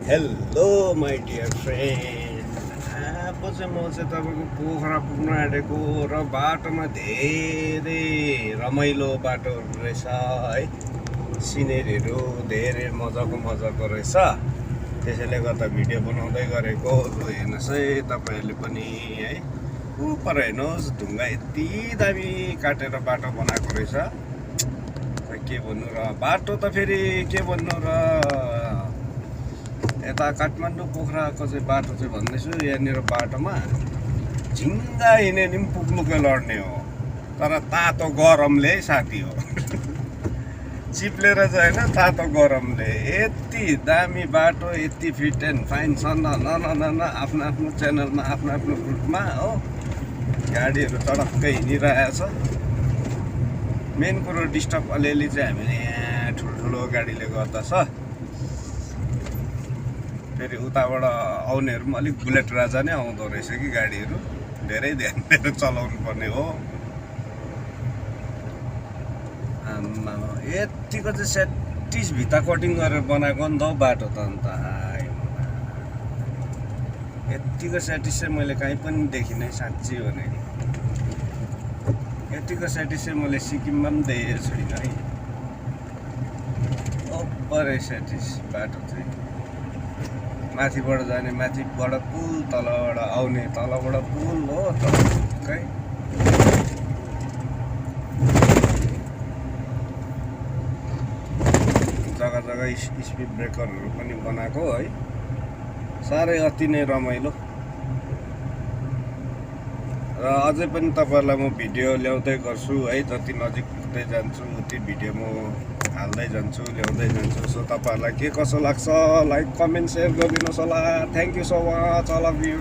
Hello my dear friend. अब चाहिँ म चाहिँ तपाईँको पोखरा पुग्न आँटेको र बाटोमा धेरै रमाइलो बाटोहरू रहेछ है। सिनेरीहरू धेरै मजाको रहेछ। त्यसैले गर्दा भिडियो बनाउँदै गरेको। हेर्नुहोस् है तपाईँहरूले पनि है। पर हेर्नुहोस् ढुङ्गा यति दामी काटेर बाटो बनाएको रहेछ। के भन्नु र बाटो त फेरि के भन्नु र यता काठमाडौँ पोखराको चाहिँ बाटो चाहिँ भन्दैछु। यहाँनिर बाटोमा झिङ्गा हिँड्यो नि पुग्नुकै लड्ने हो। तर तातो गरमले साथी हो चिप्लेर चाहिँ होइन तातो गरमले। यति दामी बाटो यति फिट एन्ड फाइन छ न आफ्नो आफ्नो च्यानलमा आफ्नो आफ्नो ग्रुपमा हो। गाडीहरू चडक्कै हिँडिरहेछ। मेन कुरो डिस्टर्ब अलिअलि चाहिँ हामीले यहाँ ठुल्ठुलो गाडीले गर्दा छ। फेरि उताबाट आउनेहरू पनि अलिक बुलेट राजा नै आउँदो रहेछ कि गाडीहरू। धेरै ध्यान दिएर चलाउनु पर्ने हो। यतिको चाहिँ सेटिस भित्ता कटिङ गरेर बनाएको नि त हौ बाटो त। अन्त यतिको सेटिस चाहिँ मैले कहीँ पनि देखिनँ साँच्ची भने। यतिको सेटिस चाहिँ मैले सिक्किममा पनि देखेको छुइनँ है। ओपरै सेटिस बाटो चाहिँ। माथिबाट जाने माथिबाट पुल, तलबाट आउने तलबाट पुल हो। टक्कै जग्गा जग्गा स्पिड ब्रेकरहरू पनि बनाएको है। साह्रै अति नै रमाइलो। र अझै पनि तपाईँहरूलाई म भिडियो ल्याउँदै गर्छु है। जति नजिक पुग्दै जान्छु उति भिडियो म हाल्दै जान्छु, ल्याउँदै जान्छु। सो तपाईँहरूलाई के कसो लाग्छ लाइक कमेन्ट सेयर गरिदिनुहोस् होला। Thank you so much all of you.